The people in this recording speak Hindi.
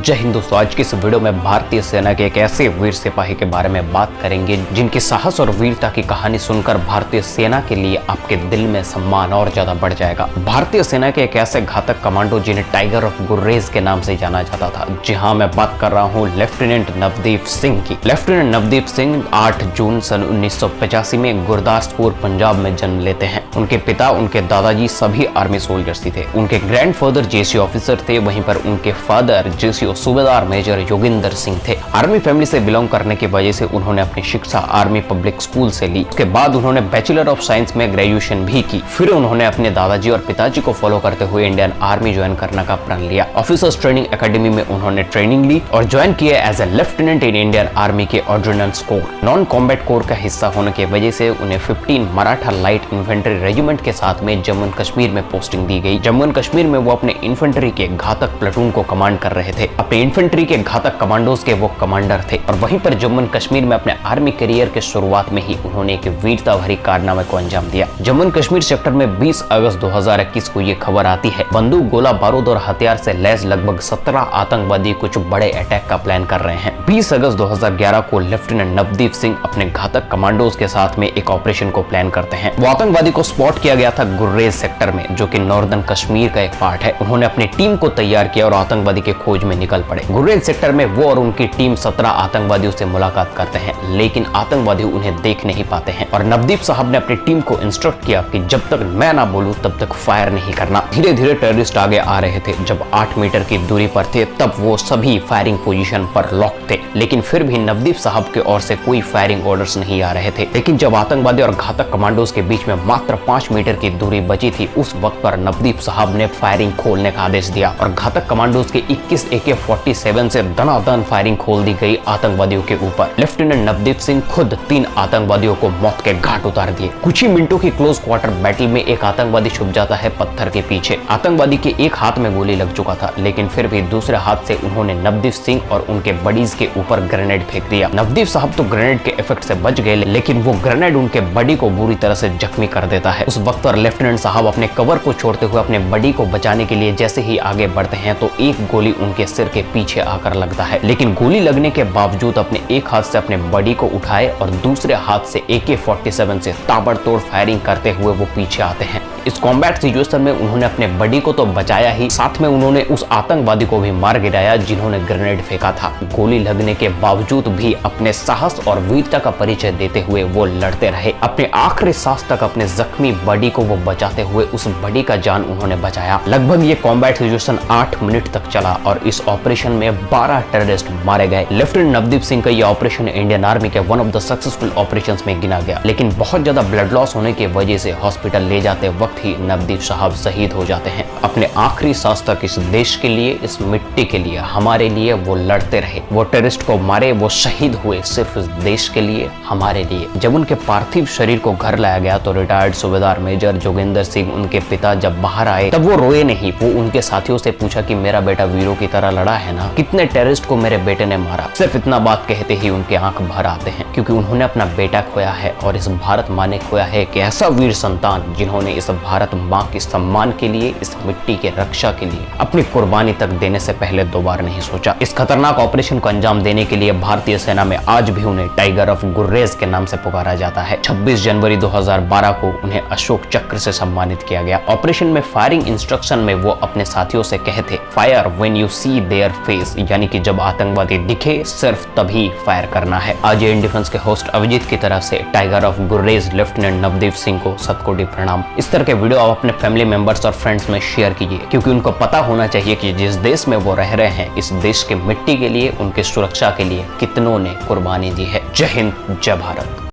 जय हिंद दोस्तों, आज की इस वीडियो में भारतीय सेना के एक ऐसे वीर सिपाही के बारे में बात करेंगे जिनके साहस और वीरता की कहानी सुनकर भारतीय सेना के लिए आपके दिल में सम्मान और ज्यादा बढ़ जाएगा। भारतीय सेना के एक ऐसे घातक कमांडो जिन्हें टाइगर ऑफ गुर्रेज के नाम से जाना जाता था। जी हाँ, मैं बात कर रहा हूँ लेफ्टिनेंट नवदीप सिंह की। लेफ्टिनेंट नवदीप सिंह 8 जून सन 1985 में गुरदासपुर पंजाब में जन्म लेते हैं। उनके पिता, उनके दादाजी सभी आर्मी सोल्जर्स ही थे। उनके ग्रैंडफादर जेसी ऑफिसर थे, वहीं पर उनके फादर जेसीओ सूबेदार मेजर योगिंदर सिंह थे। आर्मी फैमिली से बिलोंग करने की वजह से उन्होंने अपनी शिक्षा आर्मी पब्लिक स्कूल से ली। उसके बाद उन्होंने बैचलर ऑफ साइंस में ग्रेजुएशन भी की। फिर उन्होंने अपने दादाजी और पिताजी को फॉलो करते हुए इंडियन आर्मी ज्वाइन करने का प्रण लिया। ऑफिसर्स ट्रेनिंग एकेडमी में उन्होंने ट्रेनिंग ली और ज्वाइन किए as a lieutenant in Indian army के ordnance corps. Non combat corps का हिस्सा होने की वजह से उन्हें 15 मराठा लाइट इन्फेंट्री रेजिमेंट के साथ में जम्मू एंड कश्मीर में पोस्टिंग दी गई। जम्मू एंड कश्मीर में वो अपने इन्फेंट्री के घातक प्लेटून को कमांड कर रहे थे। अपने इन्फेंट्री के घातक कमांडोज के वो कमांडर थे और वहीं पर जम्मू एंड कश्मीर में अपने आर्मी करियर के शुरुआत में ही उन्होंने एक वीरता भरी कारनामे को अंजाम दिया। जम्मू एंड कश्मीर सेक्टर में 20 अगस्त 2021 को ये खबर आती है, बंदूक, गोला बारूद और हथियार से लैस लगभग 17 आतंकवादी कुछ बड़े अटैक का प्लान कर रहे हैं। 20 अगस्त 2011 को लेफ्टिनेंट नवदीप सिंह अपने घातक कमांडोज के साथ में एक ऑपरेशन को प्लान करते हैं। वो आतंकवादी को स्पॉट किया गया था गुर्रेज सेक्टर में, जो कि नॉर्दर्न कश्मीर का एक पार्ट है। उन्होंने अपनी टीम को तैयार किया और आतंकवादी के खोज में निकल पड़े। गुर्रेज सेक्टर में वो और उनकी टीम 17 आतंकवादियों से मुलाकात करते हैं, लेकिन आतंकवादी उन्हें देख नहीं पाते हैं और नवदीप साहब ने अपनी टीम को इंस्ट्रक्ट किया कि जब तक मैं ना बोलूं तब तक फायर नहीं करना। धीरे धीरे टेररिस्ट आगे आ रहे थे। जब 8 मीटर की दूरी पर थे तब वो सभी फायरिंग पोजीशन पर लॉक थे, लेकिन फिर भी नवदीप साहब की ओर से कोई फायरिंग ऑर्डर्स नहीं आ रहे थे। लेकिन जब आतंकवादी और घातक कमांडोज के बीच में मात्र 5 मीटर की दूरी बची थी, उस वक्त पर नवदीप साहब ने फायरिंग खोलने का आदेश दिया और घातक कमांडोज के 21 AK-47 से दनादन फायरिंग खोल दी गई आतंकवादियों के ऊपर। लेफ्टिनेंट नवदीप सिंह खुद 3 आतंकवादियों को मौत के घाट उतार दिए। कुछ ही मिनटों की क्लोज क्वार्टर बैटल में एक आतंकवादी छुप जाता है पत्थर के पीछे। आतंकवादी के एक हाथ में गोली लग चुका था, लेकिन फिर भी दूसरे हाथ से उन्होंने नवदीप सिंह और उनके बडीज के ऊपर ग्रेनेड फेंक दिया। नवदीप साहब तो ग्रेनेड के इफेक्ट से बच गए, लेकिन वो ग्रेनेड उनके बडी को बुरी तरह से जख्मी कर देता है। उस वक्त पर लेफ्टिनेंट साहब अपने कवर को छोड़ते हुए अपने बडी को बचाने के लिए जैसे ही आगे बढ़ते हैं तो एक गोली उनके सिर के पीछे आकर लगता है, लेकिन गोली लगने के बावजूद अपने एक हाथ से अपने बडी को उठाए और दूसरे हाथ से AK-47 से ताबड़तोड़ फायरिंग करते हुए वो पीछे आते हैं। इस कॉम्बैट सिचुएशन में उन्होंने अपने बडी को तो बचाया ही, साथ में उन्होंने उस आतंकवादी को भी मार गिराया जिन्होंने ग्रेनेड फेंका था। गोली लगने के बावजूद भी अपने साहस और वीरता का परिचय देते हुए वो लड़ते रहे। अपने आखिरी सांस तक अपने जख्मी बडी को वो बचाते हुए उस बडी का जान उन्होंने बचाया। लगभग ये कॉम्बैट सिचुएशन 8 मिनट तक चला और इस ऑपरेशन में 12 टेररिस्ट मारे गए। लेफ्टिनेंट नवदीप सिंह का ये ऑपरेशन इंडियन आर्मी के one of the successful operations में गिना गया, लेकिन बहुत ज्यादा ब्लड लॉस होने की वजह से हॉस्पिटल ले जाते वक्त ही नवदीप साहब शहीद हो जाते हैं। अपने आखिरी सांस तक इस देश के लिए, इस मिट्टी के लिए, हमारे लिए वो लड़ते रहे। वो टेररिस्ट को मारे, वो शहीद हुए सिर्फ इस देश के लिए, हमारे लिए। जब उनके पार्थिव शरीर को घर लाया गया तो रिटायर्ड सूबेदार मेजर जोगिंदर सिंह, उनके पिता, जब बाहर आए तब वो रोए नहीं। वो उनके साथियों से पूछा कि मेरा बेटा वीरों की तरह लड़ा है ना, कितने टेररिस्ट को मेरे बेटे ने मारा। सिर्फ इतना बात कहते ही उनके आंख भर आते हैं, क्योंकि उन्होंने अपना बेटा खोया है और इस भारत माँ ने खोया है एक ऐसा वीर संतान जिन्होंने इस भारत माँ के सम्मान के लिए, इस मिट्टी के रक्षा के लिए अपनी कुर्बानी तक देने से पहले 2 बार नहीं सोचा। इस खतरनाक ऑपरेशन को अंजाम देने के लिए भारतीय सेना में आज भी उन्हें टाइगर ऑफ गुर्रेज के नाम से पुकारा जाता है। 26 जनवरी 2012 को उन्हें अशोक चक्र से सम्मानित किया गया। ऑपरेशन में फायरिंग इंस्ट्रक्शन में वो अपने साथियों से कहते, fire when you see their face, यानी कि जब आतंकवादी दिखे सिर्फ तभी फायर करना है। आज इंडियन डिफेंस के होस्ट अभिजीत की तरफ से tiger of Gurez lieutenant Navdeep Singh को शतकोटि प्रणाम। इस तरह के वीडियो आप अपने फैमिली मेंबर्स और फ्रेंड्स में शेयर कीजिए, क्योंकि उनको पता होना चाहिए कि जिस देश में वो रह रहे हैं, इस देश के मिट्टी के लिए, उनके सुरक्षा के लिए कितनों ने कुर्बानी दी है। जय हिंद, जय भारत।